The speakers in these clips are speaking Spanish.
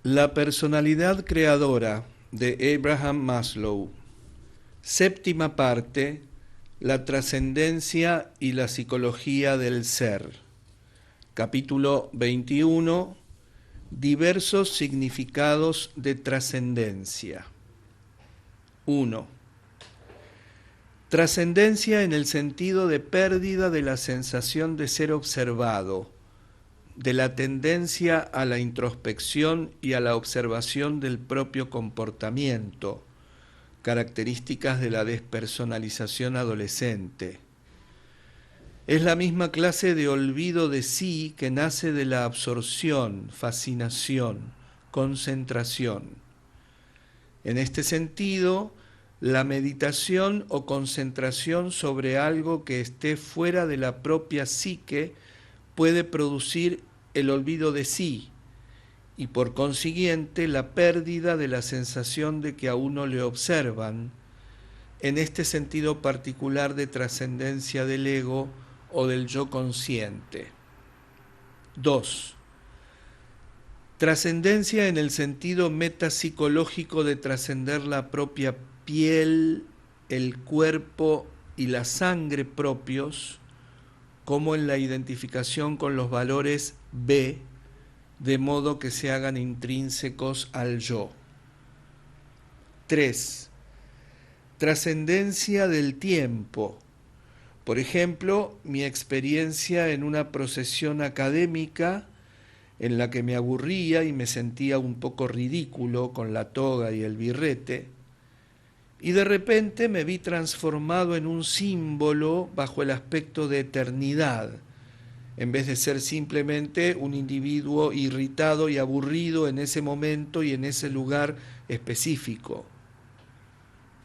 La personalidad creadora de Abraham Maslow. Séptima parte. La trascendencia y la psicología del ser. Capítulo 21. Diversos significados de trascendencia. 1. Trascendencia en el sentido de pérdida de la sensación de ser observado, de la tendencia a la introspección y a la observación del propio comportamiento, características de la despersonalización adolescente. Es la misma clase de olvido de sí que nace de la absorción, fascinación, concentración. En este sentido, la meditación o concentración sobre algo que esté fuera de la propia psique puede producir el olvido de sí y por consiguiente la pérdida de la sensación de que a uno le observan, en este sentido particular de trascendencia del ego o del yo consciente. 2. Trascendencia en el sentido metapsicológico de trascender la propia piel, el cuerpo y la sangre propios, como en la identificación con los valores B, de modo que se hagan intrínsecos al yo. 3. Trascendencia del tiempo. Por ejemplo, mi experiencia en una procesión académica en la que me aburría y me sentía un poco ridículo con la toga y el birrete, y de repente me vi transformado en un símbolo bajo el aspecto de eternidad, en vez de ser simplemente un individuo irritado y aburrido en ese momento y en ese lugar específico.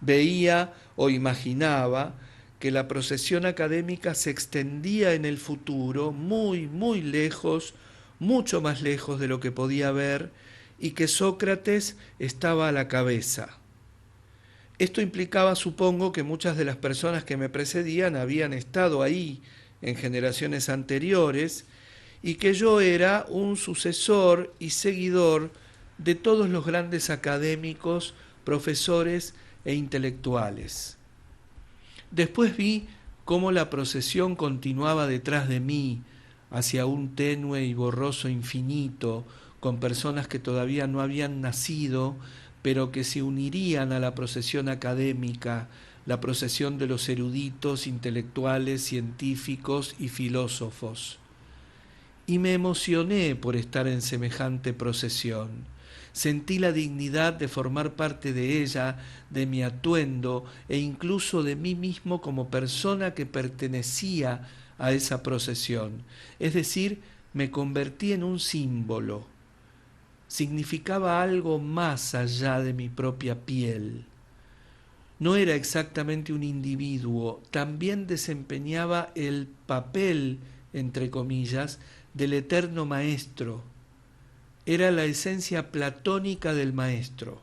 Veía o imaginaba que la procesión académica se extendía en el futuro, muy, muy lejos, mucho más lejos de lo que podía ver, y que Sócrates estaba a la cabeza. Esto implicaba, supongo, que muchas de las personas que me precedían habían estado ahí en generaciones anteriores y que yo era un sucesor y seguidor de todos los grandes académicos, profesores e intelectuales. Después vi cómo la procesión continuaba detrás de mí, hacia un tenue y borroso infinito, con personas que todavía no habían nacido, pero que se unirían a la procesión académica, la procesión de los eruditos, intelectuales, científicos y filósofos. Y me emocioné por estar en semejante procesión. Sentí la dignidad de formar parte de ella, de mi atuendo e incluso de mí mismo como persona que pertenecía a esa procesión. Es decir, me convertí en un símbolo. Significaba algo más allá de mi propia piel. No era exactamente un individuo, también desempeñaba el papel, entre comillas, del eterno maestro. Era la esencia platónica del maestro.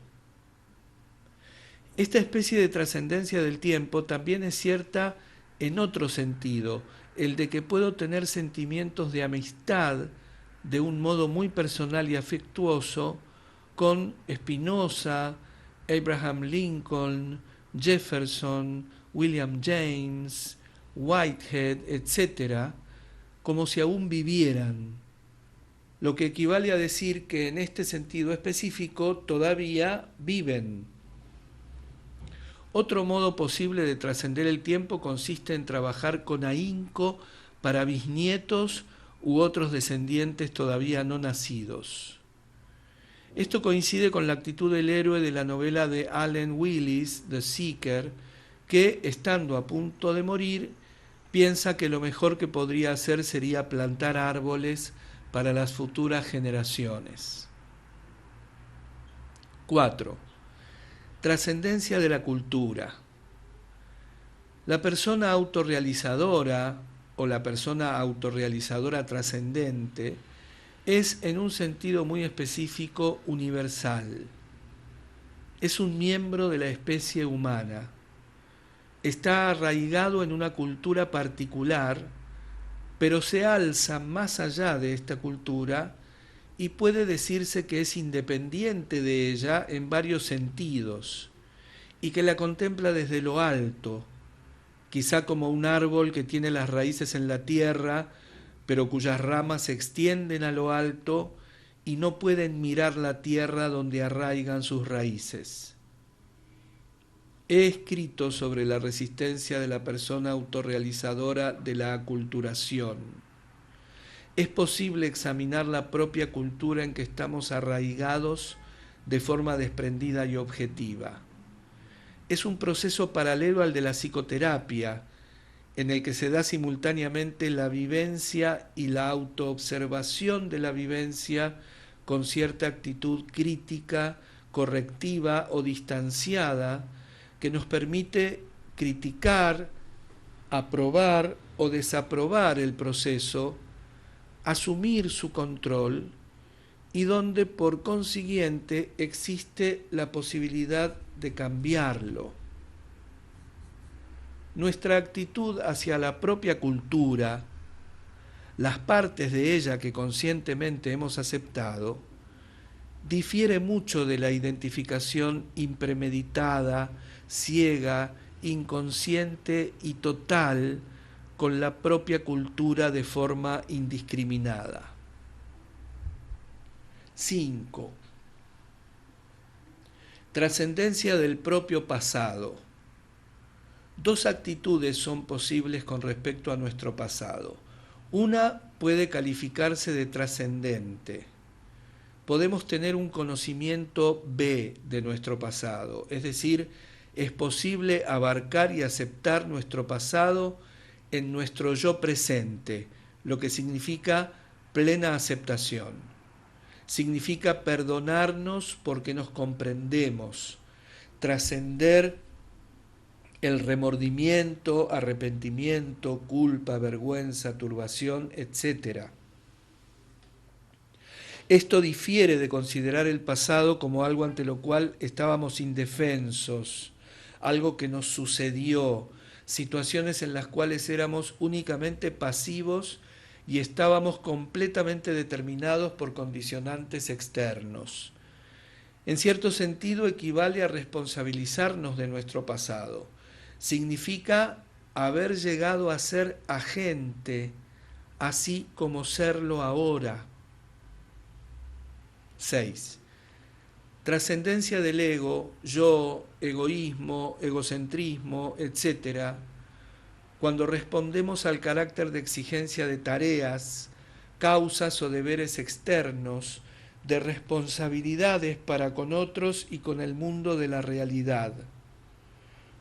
Esta especie de trascendencia del tiempo también es cierta en otro sentido, el de que puedo tener sentimientos de amistad de un modo muy personal y afectuoso con Spinoza, Abraham Lincoln, Jefferson, William James, Whitehead, etc., como si aún vivieran, lo que equivale a decir que en este sentido específico todavía viven. Otro modo posible de trascender el tiempo consiste en trabajar con ahínco para bisnietos u otros descendientes todavía no nacidos. Esto coincide con la actitud del héroe de la novela de Allen Willis, The Seeker, que, estando a punto de morir, piensa que lo mejor que podría hacer sería plantar árboles para las futuras generaciones. 4. Trascendencia de la cultura. La persona autorrealizadora o la persona autorrealizadora trascendente es en un sentido muy específico universal. Es un miembro de la especie humana. Está arraigado en una cultura particular, pero se alza más allá de esta cultura y puede decirse que es independiente de ella en varios sentidos y que la contempla desde lo alto, quizá como un árbol que tiene las raíces en la tierra, pero cuyas ramas se extienden a lo alto y no pueden mirar la tierra donde arraigan sus raíces. He escrito sobre la resistencia de la persona autorrealizadora de la aculturación. Es posible examinar la propia cultura en que estamos arraigados de forma desprendida y objetiva. Es un proceso paralelo al de la psicoterapia, en el que se da simultáneamente la vivencia y la autoobservación de la vivencia con cierta actitud crítica, correctiva o distanciada, que nos permite criticar, aprobar o desaprobar el proceso, asumir su control y donde por consiguiente existe la posibilidad de cambiarlo. Nuestra actitud hacia la propia cultura, las partes de ella que conscientemente hemos aceptado, difiere mucho de la identificación impremeditada, ciega, inconsciente y total con la propia cultura de forma indiscriminada. 5. Trascendencia del propio pasado. Dos actitudes son posibles con respecto a nuestro pasado. Una puede calificarse de trascendente. Podemos tener un conocimiento B de nuestro pasado, es decir, es posible abarcar y aceptar nuestro pasado en nuestro yo presente, lo que significa plena aceptación. Significa perdonarnos porque nos comprendemos, trascender el remordimiento, arrepentimiento, culpa, vergüenza, turbación, etc. Esto difiere de considerar el pasado como algo ante lo cual estábamos indefensos, algo que nos sucedió, situaciones en las cuales éramos únicamente pasivos y estábamos completamente determinados por condicionantes externos. En cierto sentido equivale a responsabilizarnos de nuestro pasado. Significa haber llegado a ser agente, así como serlo ahora. 6. Trascendencia del ego, yo, egoísmo, egocentrismo, etc., cuando respondemos al carácter de exigencia de tareas, causas o deberes externos, de responsabilidades para con otros y con el mundo de la realidad.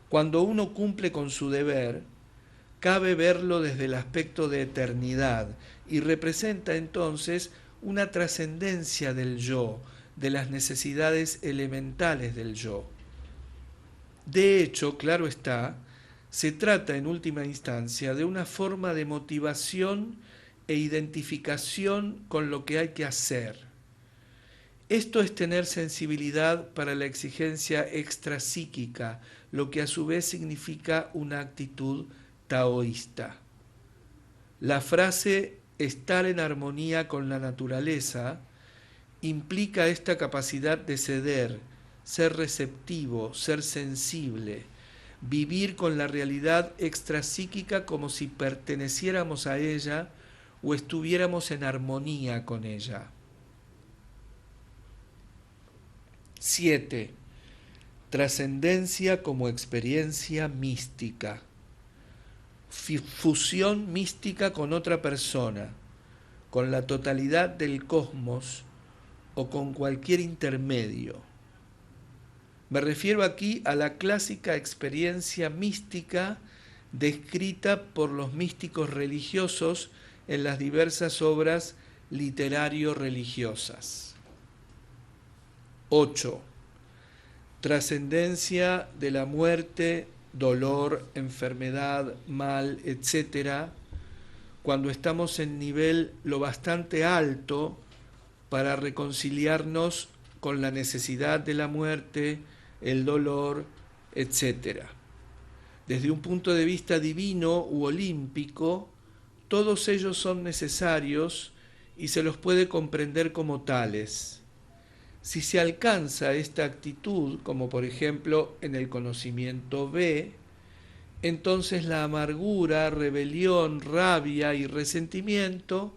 Cuando uno cumple con su deber, cabe verlo desde el aspecto de eternidad y representa entonces una trascendencia del yo, de las necesidades elementales del yo. De hecho, claro está, se trata en última instancia de una forma de motivación e identificación con lo que hay que hacer. Esto es tener sensibilidad para la exigencia extrapsíquica, lo que a su vez significa una actitud taoísta. La frase estar en armonía con la naturaleza implica esta capacidad de ceder, ser receptivo, ser sensible, vivir con la realidad extrapsíquica como si perteneciéramos a ella o estuviéramos en armonía con ella. 7. Trascendencia como experiencia mística. Fusión mística con otra persona, con la totalidad del cosmos o con cualquier intermedio. Me refiero aquí a la clásica experiencia mística descrita por los místicos religiosos en las diversas obras literario-religiosas. 8. Trascendencia de la muerte, dolor, enfermedad, mal, etc., cuando estamos en nivel lo bastante alto para reconciliarnos con la necesidad de la muerte, el dolor, etc. Desde un punto de vista divino u olímpico, todos ellos son necesarios y se los puede comprender como tales. Si se alcanza esta actitud, como por ejemplo en el conocimiento B, entonces la amargura, rebelión, rabia y resentimiento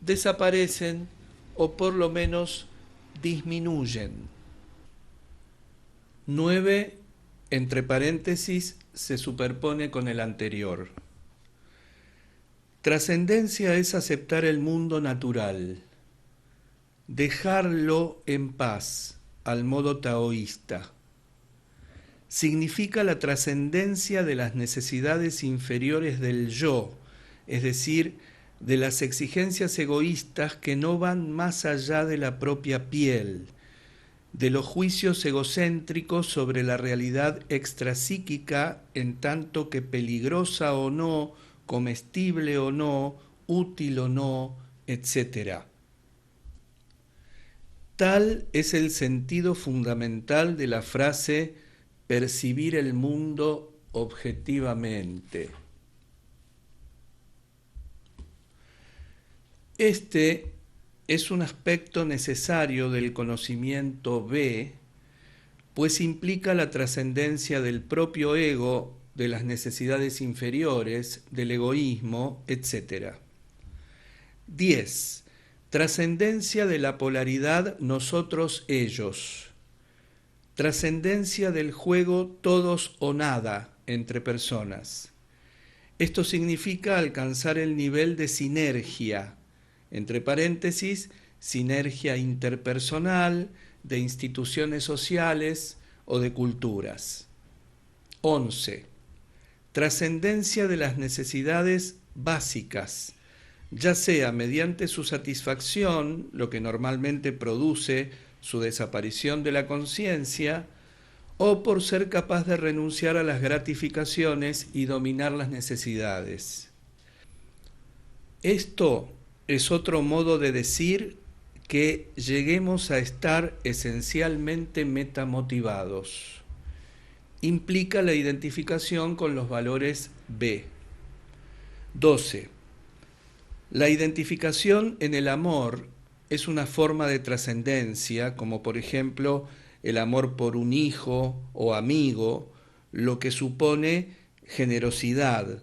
desaparecen o por lo menos disminuyen. 9, entre paréntesis, se superpone con el anterior. Trascendencia es aceptar el mundo natural, dejarlo en paz, al modo taoísta. Significa la trascendencia de las necesidades inferiores del yo, es decir, de las exigencias egoístas que no van más allá de la propia piel, de los juicios egocéntricos sobre la realidad extrapsíquica en tanto que peligrosa o no, comestible o no, útil o no, etc. Tal es el sentido fundamental de la frase percibir el mundo objetivamente. Este es un aspecto necesario del conocimiento B, pues implica la trascendencia del propio ego, de las necesidades inferiores, del egoísmo, etc. 10. Trascendencia de la polaridad nosotros-ellos. Trascendencia del juego todos o nada entre personas. Esto significa alcanzar el nivel de sinergia, entre paréntesis, sinergia interpersonal, de instituciones sociales o de culturas. 11. Trascendencia de las necesidades básicas, ya sea mediante su satisfacción, lo que normalmente produce su desaparición de la conciencia, o por ser capaz de renunciar a las gratificaciones y dominar las necesidades. Esto es otro modo de decir que lleguemos a estar esencialmente metamotivados. Implica la identificación con los valores B. 12. La identificación en el amor es una forma de trascendencia, como por ejemplo el amor por un hijo o amigo, lo que supone generosidad,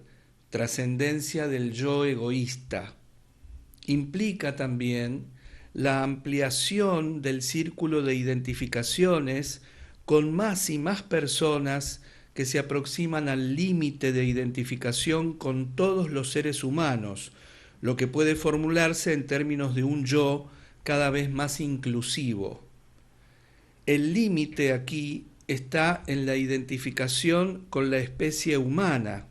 trascendencia del yo egoísta. Implica también la ampliación del círculo de identificaciones con más y más personas que se aproximan al límite de identificación con todos los seres humanos, lo que puede formularse en términos de un yo cada vez más inclusivo. El límite aquí está en la identificación con la especie humana.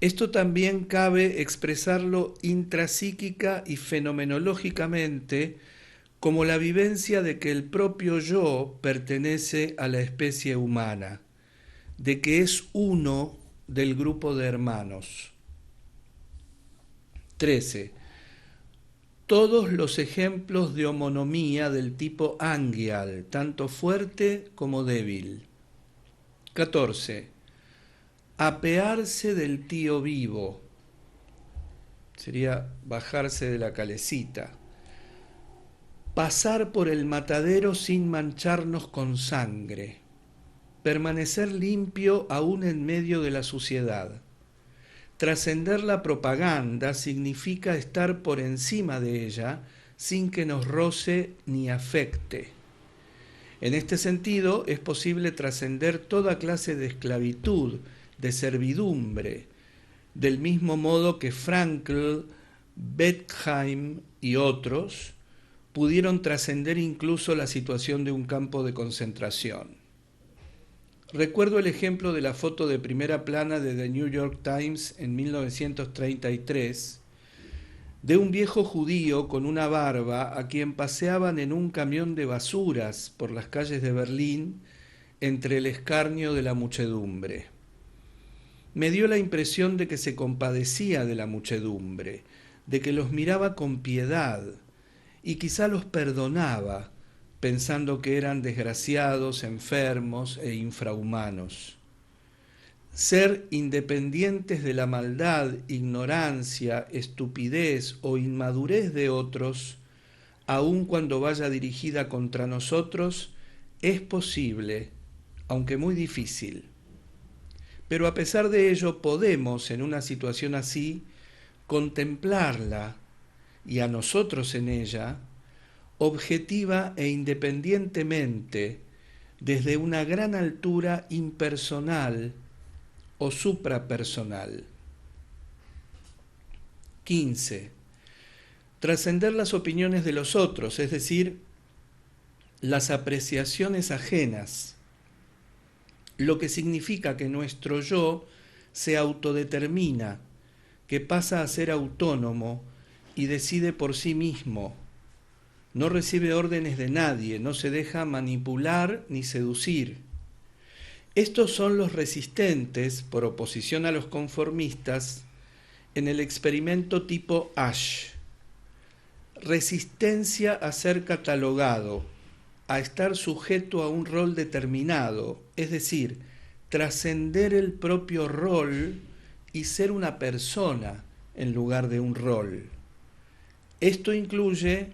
Esto también cabe expresarlo intrapsíquica y fenomenológicamente como la vivencia de que el propio yo pertenece a la especie humana, de que es uno del grupo de hermanos. 13. Todos los ejemplos de homonimia del tipo Angyal, tanto fuerte como débil. 14. Apearse del tío vivo, sería bajarse de la calecita. Pasar por el matadero sin mancharnos con sangre. Permanecer limpio aún en medio de la suciedad. Trascender la propaganda significa estar por encima de ella sin que nos roce ni afecte. En este sentido, es posible trascender toda clase de esclavitud, de servidumbre, del mismo modo que Frankl, Bentham y otros pudieron trascender incluso la situación de un campo de concentración. Recuerdo el ejemplo de la foto de primera plana de The New York Times en 1933, de un viejo judío con una barba a quien paseaban en un camión de basuras por las calles de Berlín entre el escarnio de la muchedumbre. Me dio la impresión de que se compadecía de la muchedumbre, de que los miraba con piedad y quizá los perdonaba, pensando que eran desgraciados, enfermos e infrahumanos. ser independientes de la maldad, ignorancia, estupidez o inmadurez de otros, aun cuando vaya dirigida contra nosotros, es posible, aunque muy difícil. Pero a pesar de ello podemos, en una situación así, contemplarla y a nosotros en ella, objetiva e independientemente, desde una gran altura impersonal o suprapersonal. 15. Trascender las opiniones de los otros, es decir, las apreciaciones ajenas, lo que significa que nuestro yo se autodetermina, que pasa a ser autónomo y decide por sí mismo. No recibe órdenes de nadie, no se deja manipular ni seducir. Estos son los resistentes, por oposición a los conformistas, en el experimento tipo Asch. Resistencia a ser catalogado, a estar sujeto a un rol determinado, es decir, trascender el propio rol y ser una persona en lugar de un rol. Esto incluye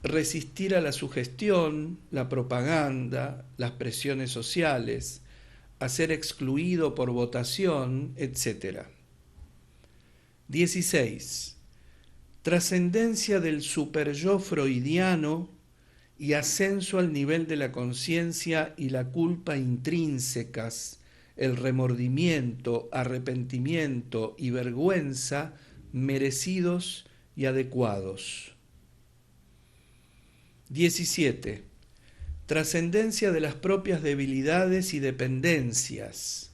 resistir a la sugestión, la propaganda, las presiones sociales, a ser excluido por votación, etc. 16. Trascendencia del superyo freudiano y ascenso al nivel de la conciencia y la culpa intrínsecas, el remordimiento, arrepentimiento y vergüenza merecidos y adecuados. 17. Trascendencia de las propias debilidades y dependencias.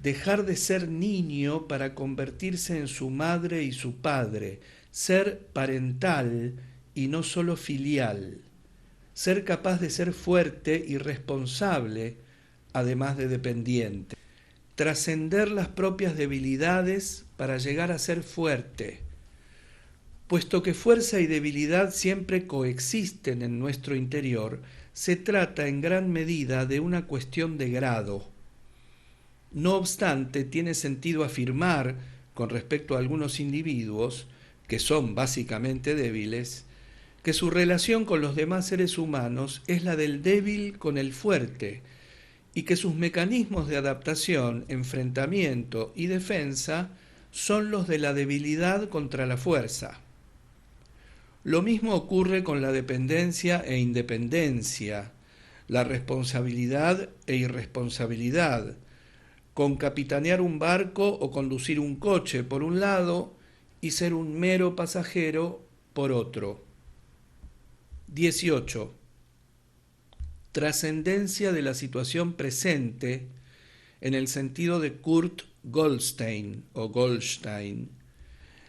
Dejar de ser niño para convertirse en su madre y su padre, ser parental y no solo filial. Ser capaz de ser fuerte y responsable, además de dependiente. Trascender las propias debilidades para llegar a ser fuerte. Puesto que fuerza y debilidad siempre coexisten en nuestro interior, se trata en gran medida de una cuestión de grado. No obstante, tiene sentido afirmar, con respecto a algunos individuos, que son básicamente débiles, que su relación con los demás seres humanos es la del débil con el fuerte, y que sus mecanismos de adaptación, enfrentamiento y defensa son los de la debilidad contra la fuerza. Lo mismo ocurre con la dependencia e independencia, la responsabilidad e irresponsabilidad, con capitanear un barco o conducir un coche por un lado y ser un mero pasajero por otro. 18. Trascendencia de la situación presente en el sentido de Kurt Goldstein o Goldstein,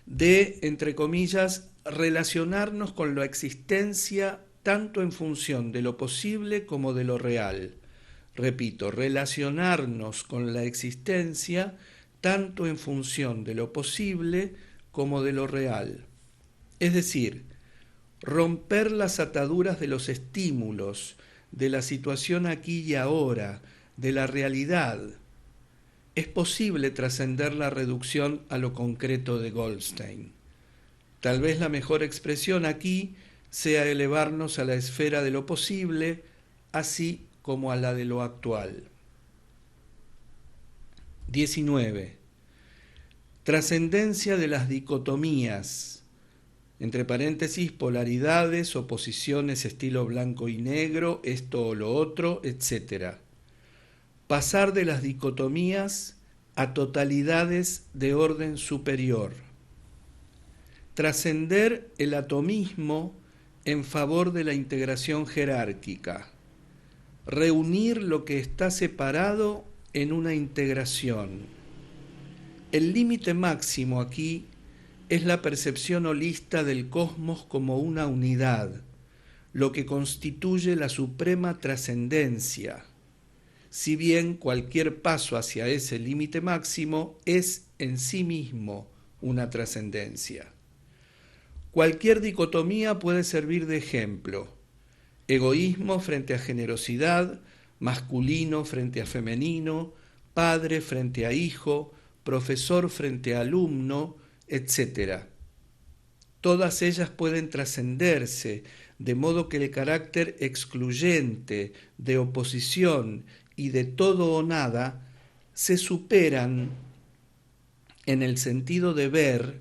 de, entre comillas, relacionarnos con la existencia tanto en función de lo posible como de lo real. Repito, relacionarnos con la existencia tanto en función de lo posible como de lo real. Es decir, romper las ataduras de los estímulos, de la situación aquí y ahora, de la realidad. Es posible trascender la reducción a lo concreto de Goldstein. Tal vez la mejor expresión aquí sea elevarnos a la esfera de lo posible, así como a la de lo actual. 19. Trascendencia de las dicotomías, entre paréntesis, polaridades, oposiciones estilo blanco y negro, esto o lo otro, etc. Pasar de las dicotomías a totalidades de orden superior. Trascender el atomismo en favor de la integración jerárquica. Reunir lo que está separado en una integración. El límite máximo aquí es la percepción holista del cosmos como una unidad, lo que constituye la suprema trascendencia, si bien cualquier paso hacia ese límite máximo es en sí mismo una trascendencia. Cualquier dicotomía puede servir de ejemplo: egoísmo frente a generosidad, masculino frente a femenino, padre frente a hijo, profesor frente a alumno, etc. Todas ellas pueden trascenderse, de modo que el carácter excluyente, de oposición y de todo o nada se superan en el sentido de ver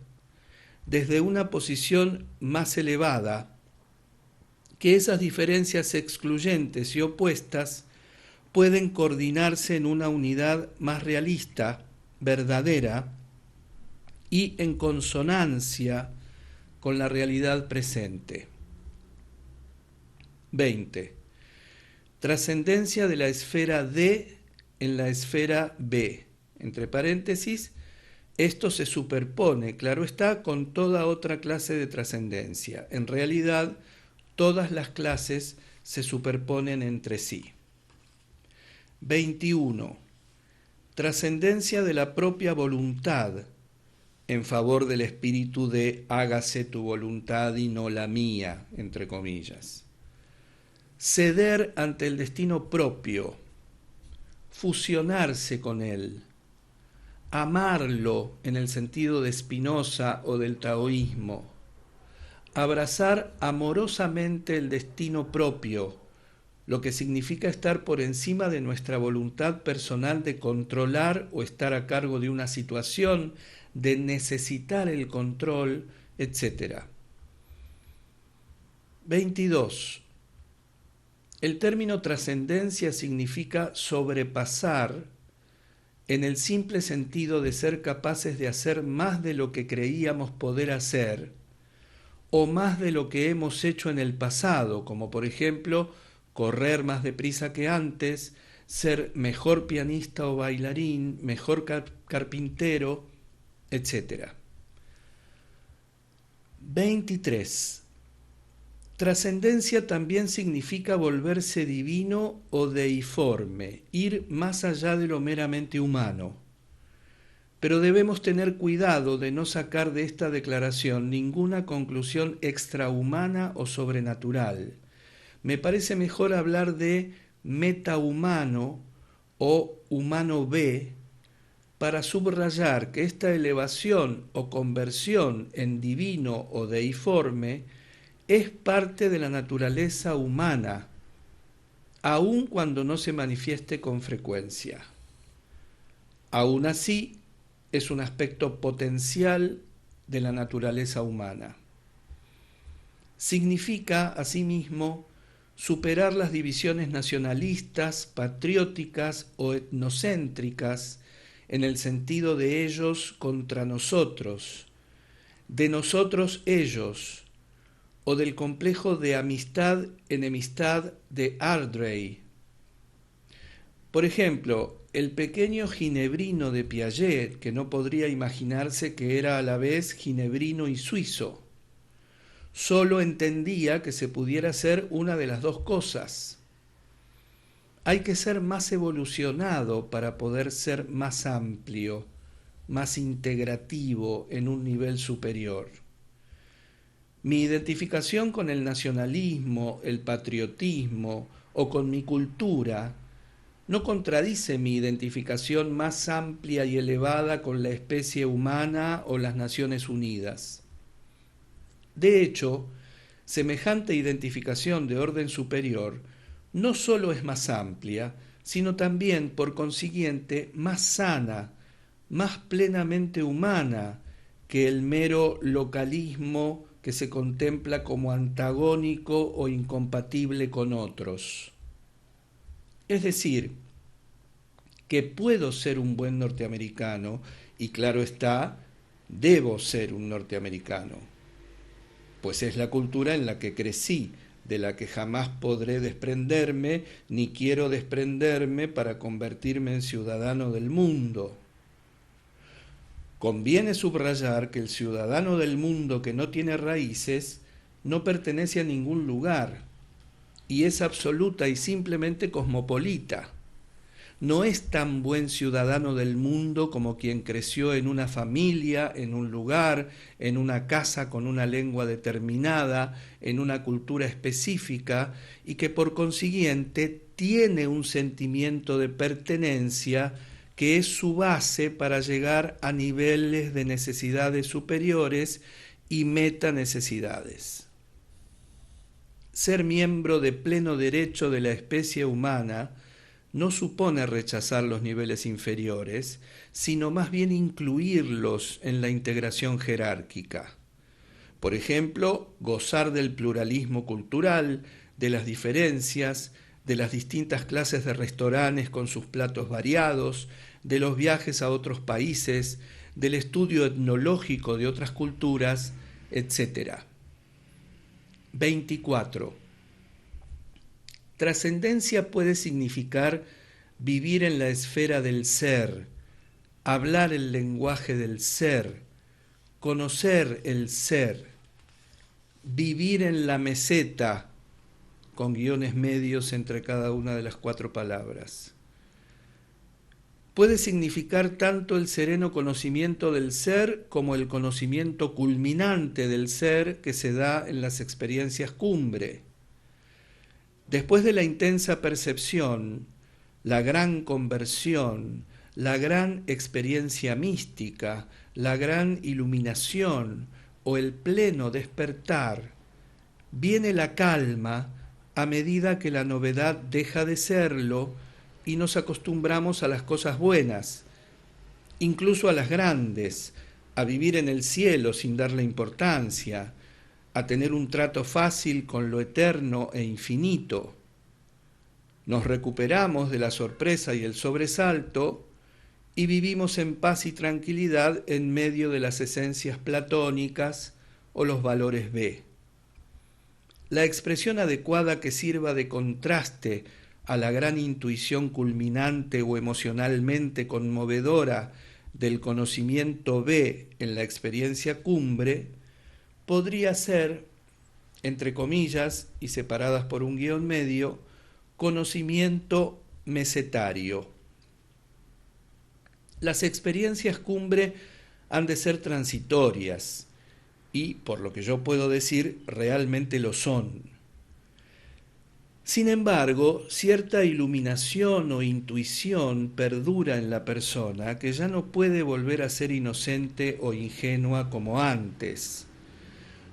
desde una posición más elevada, que esas diferencias excluyentes y opuestas pueden coordinarse en una unidad más realista, verdadera y en consonancia con la realidad presente. 20. Trascendencia de la esfera D en la esfera B. Entre paréntesis, esto se superpone, claro está, con toda otra clase de trascendencia. En realidad, todas las clases se superponen entre sí. 21. Trascendencia de la propia voluntad en favor del espíritu de hágase tu voluntad y no la mía, entre comillas. Ceder ante el destino propio, fusionarse con él, amarlo en el sentido de Spinoza o del taoísmo, abrazar amorosamente el destino propio, lo que significa estar por encima de nuestra voluntad personal de controlar o estar a cargo de una situación, de necesitar el control, etc. 22. El término trascendencia significa sobrepasar en el simple sentido de ser capaces de hacer más de lo que creíamos poder hacer o más de lo que hemos hecho en el pasado, como por ejemplo correr más deprisa que antes, ser mejor pianista o bailarín, mejor carpintero, etc. 23. Trascendencia también significa volverse divino o deiforme, ir más allá de lo meramente humano. Pero debemos tener cuidado de no sacar de esta declaración ninguna conclusión extrahumana o sobrenatural. Me parece mejor hablar de metahumano o humano B para subrayar que esta elevación o conversión en divino o deiforme es parte de la naturaleza humana, aun cuando no se manifieste con frecuencia. Aún así, es un aspecto potencial de la naturaleza humana. Significa, asimismo, superar las divisiones nacionalistas, patrióticas o etnocéntricas en el sentido de ellos contra nosotros, de nosotros ellos, o del complejo de amistad-enemistad de Ardrey. Por ejemplo, el pequeño ginebrino de Piaget, que no podría imaginarse que era a la vez ginebrino y suizo, solo entendía que se pudiera ser una de las dos cosas. Hay que ser más evolucionado para poder ser más amplio, más integrativo en un nivel superior. Mi identificación con el nacionalismo, el patriotismo o con mi cultura no contradice mi identificación más amplia y elevada con la especie humana o las Naciones Unidas. De hecho, semejante identificación de orden superior no solo es más amplia, sino también, por consiguiente, más sana, más plenamente humana que el mero localismo que se contempla como antagónico o incompatible con otros. Es decir, que puedo ser un buen norteamericano y claro está, debo ser un norteamericano, pues es la cultura en la que crecí, de la que jamás podré desprenderme ni quiero desprenderme para convertirme en ciudadano del mundo. Conviene subrayar que el ciudadano del mundo que no tiene raíces no pertenece a ningún lugar y es absoluta y simplemente cosmopolita. No es tan buen ciudadano del mundo como quien creció en una familia, en un lugar, en una casa con una lengua determinada, en una cultura específica y que por consiguiente tiene un sentimiento de pertenencia que es su base para llegar a niveles de necesidades superiores y metanecesidades. Ser miembro de pleno derecho de la especie humana no supone rechazar los niveles inferiores, sino más bien incluirlos en la integración jerárquica. Por ejemplo, gozar del pluralismo cultural, de las diferencias, de las distintas clases de restaurantes con sus platos variados, de los viajes a otros países, del estudio etnológico de otras culturas, etc. 24. Trascendencia puede significar vivir en la esfera del ser, hablar el lenguaje del ser, conocer el ser, vivir en la meseta, con guiones medios entre cada una de las 4 palabras. Puede significar tanto el sereno conocimiento del ser como el conocimiento culminante del ser que se da en las experiencias cumbre. Después de la intensa percepción, la gran conversión, la gran experiencia mística, la gran iluminación o el pleno despertar, viene la calma a medida que la novedad deja de serlo y nos acostumbramos a las cosas buenas, incluso a las grandes, a vivir en el cielo sin darle importancia, a tener un trato fácil con lo eterno e infinito. Nos recuperamos de la sorpresa y el sobresalto y vivimos en paz y tranquilidad en medio de las esencias platónicas o los valores B. La expresión adecuada que sirva de contraste a la gran intuición culminante o emocionalmente conmovedora del conocimiento B en la experiencia cumbre podría ser, entre comillas y separadas por un guión medio, conocimiento mesetario. Las experiencias cumbre han de ser transitorias y, por lo que yo puedo decir, realmente lo son. Sin embargo, cierta iluminación o intuición perdura en la persona que ya no puede volver a ser inocente o ingenua como antes.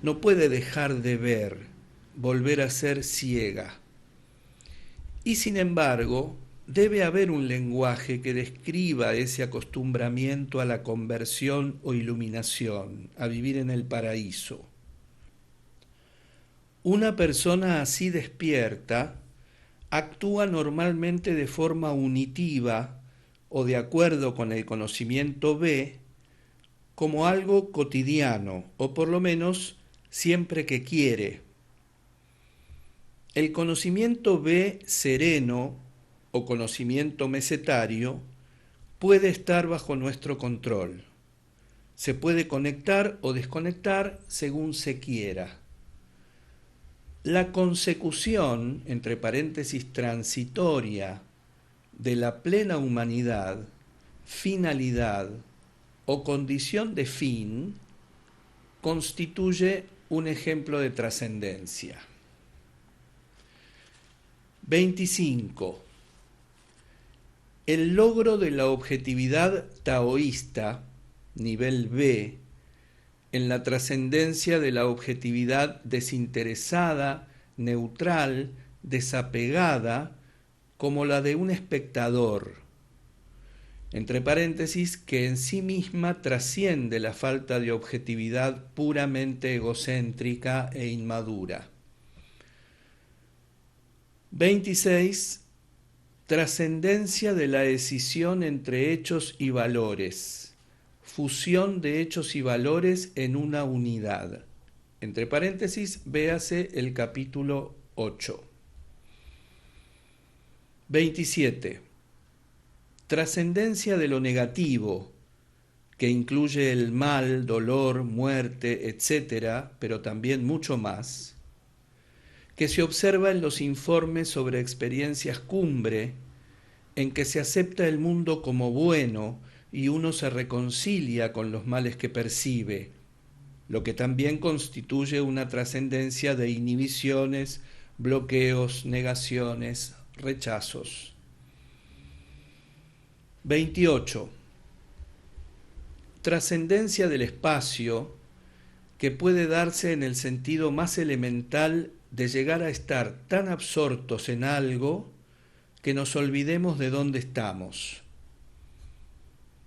No puede dejar de ver, volver a ser ciega. Y sin embargo, debe haber un lenguaje que describa ese acostumbramiento a la conversión o iluminación, a vivir en el paraíso. Una persona así despierta actúa normalmente de forma unitiva o de acuerdo con el conocimiento B como algo cotidiano, o por lo menos siempre que quiere. El conocimiento B sereno o conocimiento mesetario puede estar bajo nuestro control. Se puede conectar o desconectar según se quiera. La consecución, entre paréntesis transitoria, de la plena humanidad, finalidad o condición de fin, constituye un ejemplo de trascendencia. 25. El logro de la objetividad taoísta, nivel B, en la trascendencia de la objetividad desinteresada, neutral, desapegada, como la de un espectador, entre paréntesis, que en sí misma trasciende la falta de objetividad puramente egocéntrica e inmadura. 26. Trascendencia de la escisión entre hechos y valores. Fusión de hechos y valores en una unidad. Entre paréntesis, véase el capítulo 8. 27. Trascendencia de lo negativo, que incluye el mal, dolor, muerte, etc., pero también mucho más, que se observa en los informes sobre experiencias cumbre, en que se acepta el mundo como bueno y uno se reconcilia con los males que percibe, lo que también constituye una trascendencia de inhibiciones, bloqueos, negaciones, rechazos. 28. Trascendencia del espacio que puede darse en el sentido más elemental de llegar a estar tan absortos en algo que nos olvidemos de dónde estamos.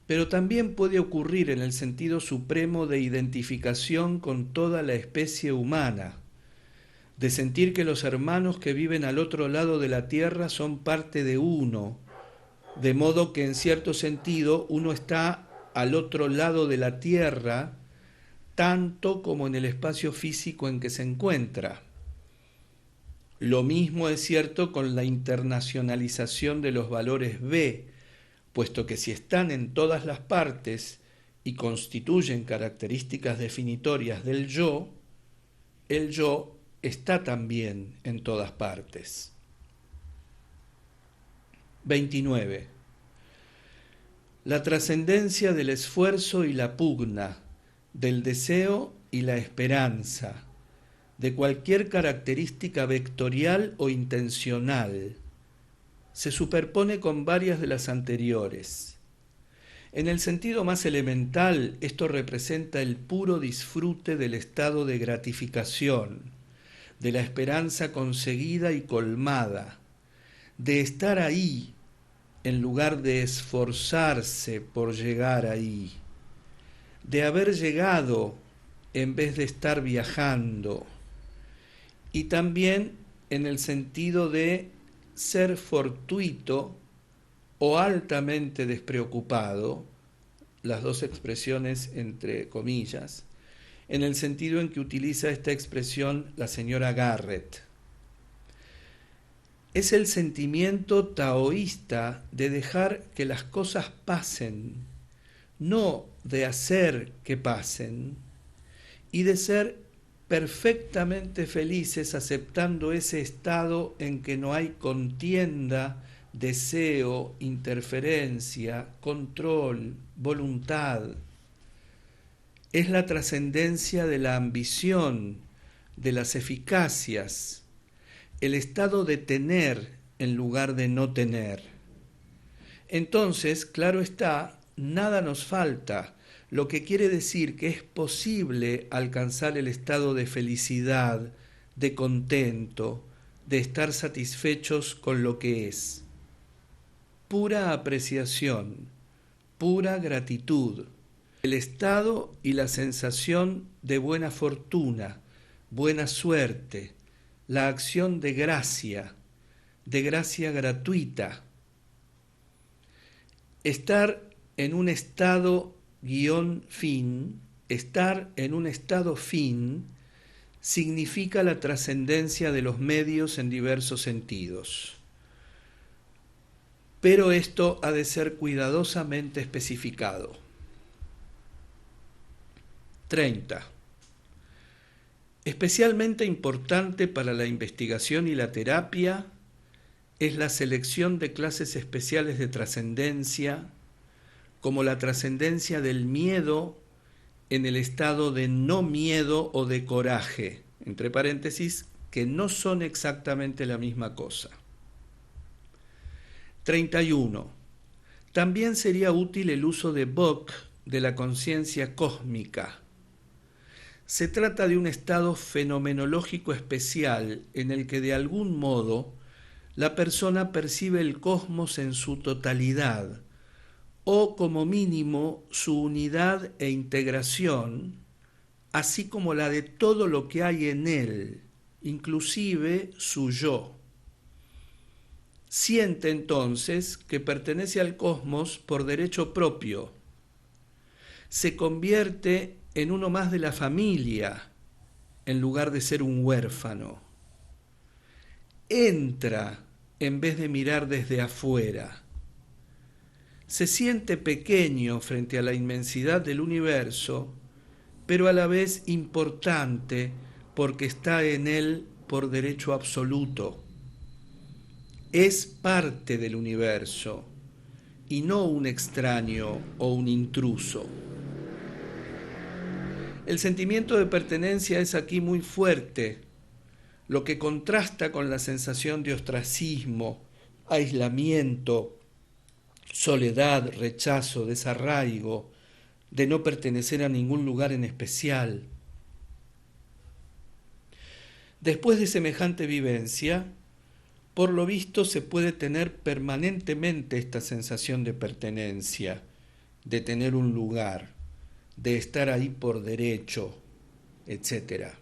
Pero también puede ocurrir en el sentido supremo de identificación con toda la especie humana, de sentir que los hermanos que viven al otro lado de la tierra son parte de uno, de modo que en cierto sentido uno está al otro lado de la tierra, tanto como en el espacio físico en que se encuentra. Lo mismo es cierto con la internacionalización de los valores B, puesto que si están en todas las partes y constituyen características definitorias del yo, el yo está también en todas partes. 29. La trascendencia del esfuerzo y la pugna, del deseo y la esperanza, de cualquier característica vectorial o intencional, se superpone con varias de las anteriores. En el sentido más elemental, esto representa el puro disfrute del estado de gratificación, de la esperanza conseguida y colmada, de estar ahí en lugar de esforzarse por llegar ahí, de haber llegado en vez de estar viajando, y también en el sentido de ser fortuito o altamente despreocupado, las dos expresiones entre comillas, en el sentido en que utiliza esta expresión la señora Garrett. Es el sentimiento taoísta de dejar que las cosas pasen, no de hacer que pasen, y de ser perfectamente felices aceptando ese estado en que no hay contienda, deseo, interferencia, control, voluntad. Es la trascendencia de la ambición, de las eficacias, el estado de tener en lugar de no tener. Entonces, claro está, nada nos falta, lo que quiere decir que es posible alcanzar el estado de felicidad, de contento, de estar satisfechos con lo que es. Pura apreciación, pura gratitud, el estado y la sensación de buena fortuna, buena suerte, la acción de gracia gratuita. Estar en un estado fin, estar en un estado fin, significa la trascendencia de los medios en diversos sentidos. Pero esto ha de ser cuidadosamente especificado. 30. Especialmente importante para la investigación y la terapia es la selección de clases especiales de trascendencia, como la trascendencia del miedo en el estado de no miedo o de coraje, entre paréntesis, que no son exactamente la misma cosa. 31. También sería útil el uso de Bock de la conciencia cósmica. Se trata de un estado fenomenológico especial en el que de algún modo la persona percibe el cosmos en su totalidad, o como mínimo su unidad e integración, así como la de todo lo que hay en él, inclusive su yo. Siente entonces que pertenece al cosmos por derecho propio. Se convierte en uno más de la familia, en lugar de ser un huérfano. Entra en vez de mirar desde afuera. Se siente pequeño frente a la inmensidad del universo, pero a la vez importante porque está en él por derecho absoluto. Es parte del universo y no un extraño o un intruso. El sentimiento de pertenencia es aquí muy fuerte, lo que contrasta con la sensación de ostracismo, aislamiento, soledad, rechazo, desarraigo, de no pertenecer a ningún lugar en especial. Después de semejante vivencia, por lo visto se puede tener permanentemente esta sensación de pertenencia, de tener un lugar, de estar ahí por derecho, etc.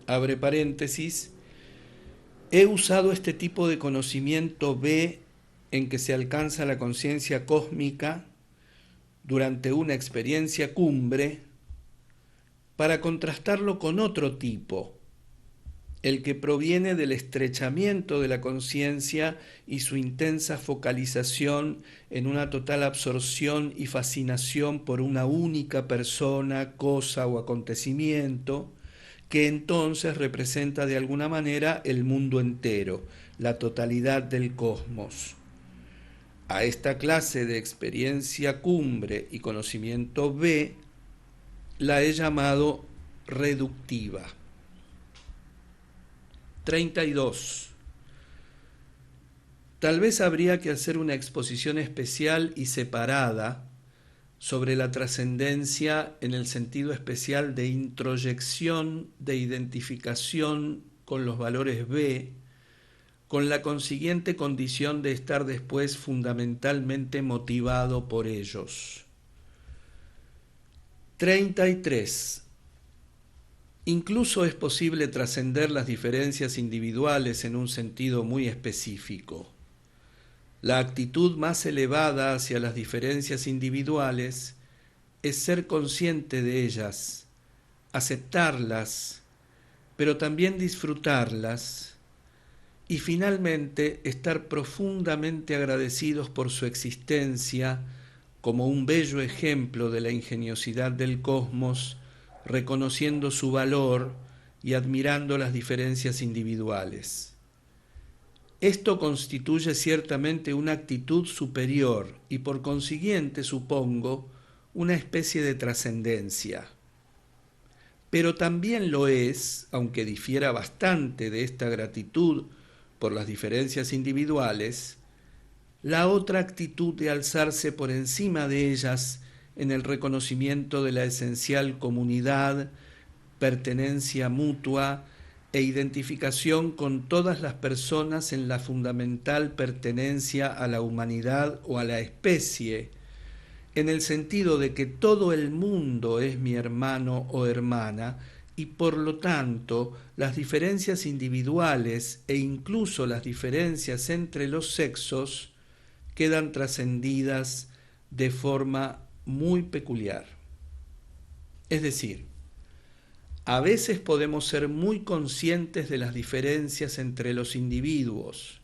Abre paréntesis. He usado este tipo de conocimiento B en que se alcanza la conciencia cósmica durante una experiencia cumbre para contrastarlo con otro tipo, el que proviene del estrechamiento de la conciencia y su intensa focalización en una total absorción y fascinación por una única persona, cosa o acontecimiento, que entonces representa de alguna manera el mundo entero, la totalidad del cosmos. A esta clase de experiencia cumbre y conocimiento B la he llamado reductiva. 32. Tal vez habría que hacer una exposición especial y separada sobre la trascendencia en el sentido especial de introyección, de identificación con los valores B, con la consiguiente condición de estar después fundamentalmente motivado por ellos. 33. Incluso es posible trascender las diferencias individuales en un sentido muy específico. La actitud más elevada hacia las diferencias individuales es ser consciente de ellas, aceptarlas, pero también disfrutarlas y finalmente estar profundamente agradecidos por su existencia como un bello ejemplo de la ingeniosidad del cosmos, reconociendo su valor y admirando las diferencias individuales. Esto constituye ciertamente una actitud superior y por consiguiente, supongo, una especie de trascendencia. Pero también lo es, aunque difiera bastante de esta gratitud por las diferencias individuales, la otra actitud de alzarse por encima de ellas en el reconocimiento de la esencial comunidad, pertenencia mutua e identificación con todas las personas en la fundamental pertenencia a la humanidad o a la especie, en el sentido de que todo el mundo es mi hermano o hermana y por lo tanto las diferencias individuales e incluso las diferencias entre los sexos quedan trascendidas de forma muy peculiar. Es decir, a veces podemos ser muy conscientes de las diferencias entre los individuos,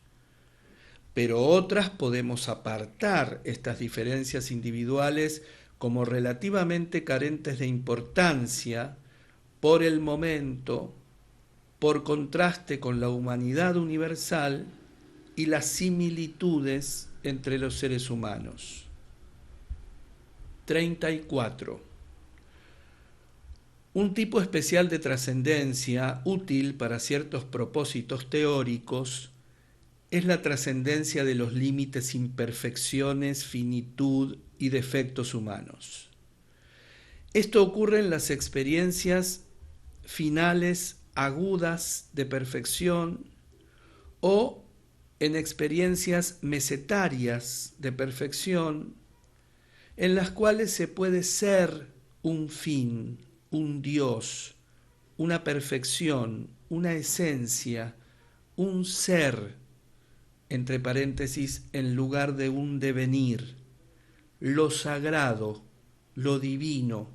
pero otras podemos apartar estas diferencias individuales como relativamente carentes de importancia por el momento, por contraste con la humanidad universal y las similitudes entre los seres humanos. 34. Un tipo especial de trascendencia útil para ciertos propósitos teóricos es la trascendencia de los límites, imperfecciones, finitud y defectos humanos. Esto ocurre en las experiencias finales agudas de perfección o en experiencias mesetarias de perfección en las cuales se puede ser un fin, un Dios, una perfección, una esencia, un ser, entre paréntesis, en lugar de un devenir, lo sagrado, lo divino.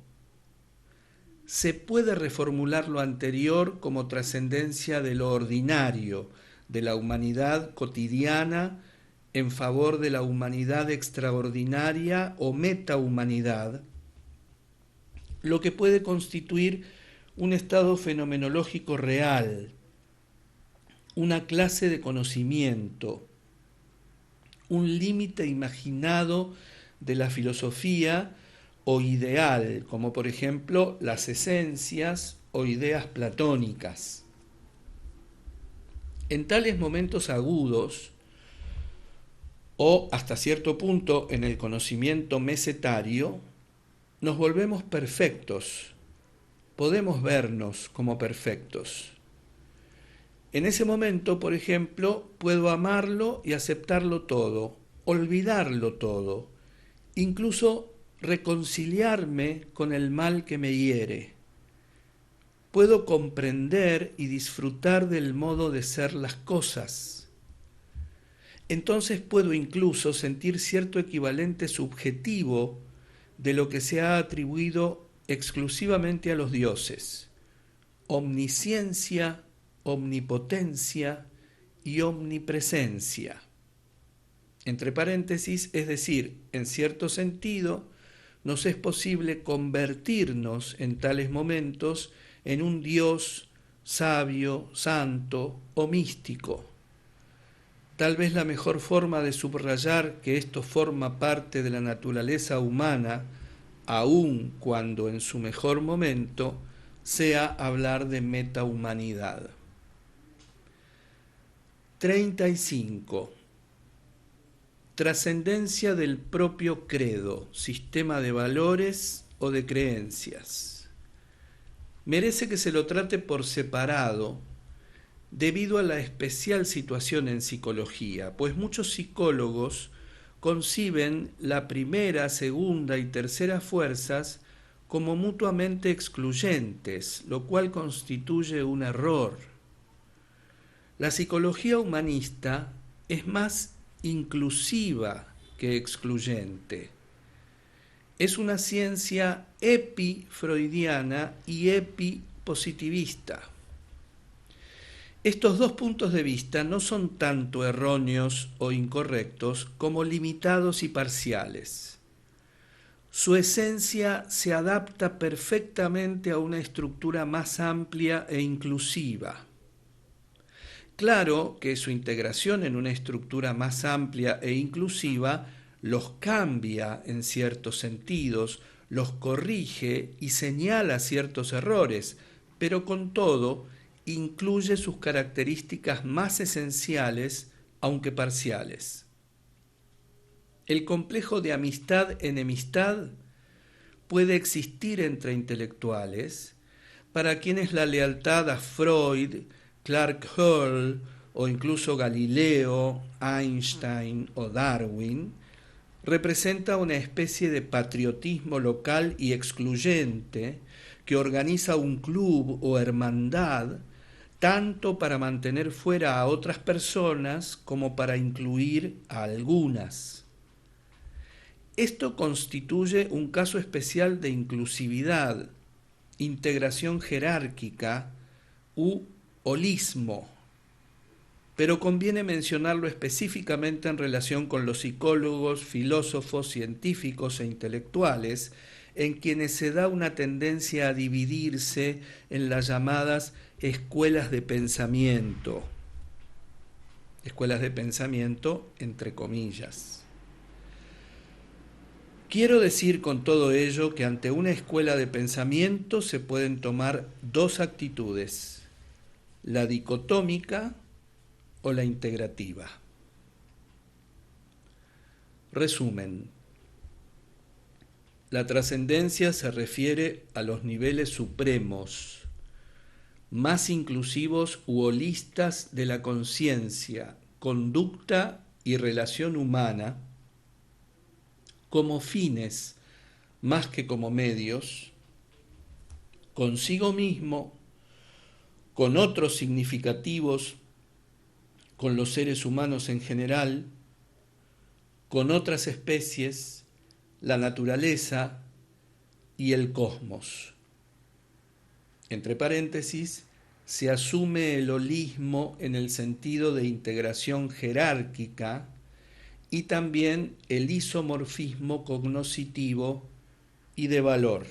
Se puede reformular lo anterior como trascendencia de lo ordinario, de la humanidad cotidiana, en favor de la humanidad extraordinaria o metahumanidad, lo que puede constituir un estado fenomenológico real, una clase de conocimiento, un límite imaginado de la filosofía o ideal, como por ejemplo las esencias o ideas platónicas. En tales momentos agudos, o hasta cierto punto en el conocimiento mesetario, nos volvemos perfectos, podemos vernos como perfectos. En ese momento, por ejemplo, puedo amarlo y aceptarlo todo, olvidarlo todo, incluso reconciliarme con el mal que me hiere. Puedo comprender y disfrutar del modo de ser las cosas. Entonces puedo incluso sentir cierto equivalente subjetivo de lo que se ha atribuido exclusivamente a los dioses: omnisciencia, omnipotencia y omnipresencia. Entre paréntesis, es decir, en cierto sentido, nos es posible convertirnos en tales momentos en un Dios sabio, santo o místico. Tal vez la mejor forma de subrayar que esto forma parte de la naturaleza humana, aun cuando en su mejor momento, sea hablar de metahumanidad. 35. Trascendencia del propio credo, sistema de valores o de creencias. Merece que se lo trate por separado debido a la especial situación en psicología, pues muchos psicólogos conciben la primera, segunda y tercera fuerzas como mutuamente excluyentes, lo cual constituye un error. La psicología humanista es más inclusiva que excluyente. Es una ciencia epi-freudiana y epi-positivista. Estos dos puntos de vista no son tanto erróneos o incorrectos como limitados y parciales. Su esencia se adapta perfectamente a una estructura más amplia e inclusiva. Claro que su integración en una estructura más amplia e inclusiva los cambia en ciertos sentidos, los corrige y señala ciertos errores, pero con todo incluye sus características más esenciales, aunque parciales. El complejo de amistad-enemistad puede existir entre intelectuales, para quienes la lealtad a Freud, Clark Hall o incluso Galileo, Einstein o Darwin representa una especie de patriotismo local y excluyente que organiza un club o hermandad tanto para mantener fuera a otras personas como para incluir a algunas. Esto constituye un caso especial de inclusividad, integración jerárquica u holismo, pero conviene mencionarlo específicamente en relación con los psicólogos, filósofos, científicos e intelectuales, en quienes se da una tendencia a dividirse en las llamadas escuelas de pensamiento entre comillas. Quiero decir con todo ello que ante una escuela de pensamiento se pueden tomar dos actitudes: la dicotómica o la integrativa. Resumen: la trascendencia se refiere a los niveles supremos, más inclusivos u holistas de la conciencia, conducta y relación humana, como fines más que como medios, consigo mismo, con otros significativos, con los seres humanos en general, con otras especies, la naturaleza y el cosmos. Entre paréntesis, se asume el holismo en el sentido de integración jerárquica y también el isomorfismo cognoscitivo y de valor.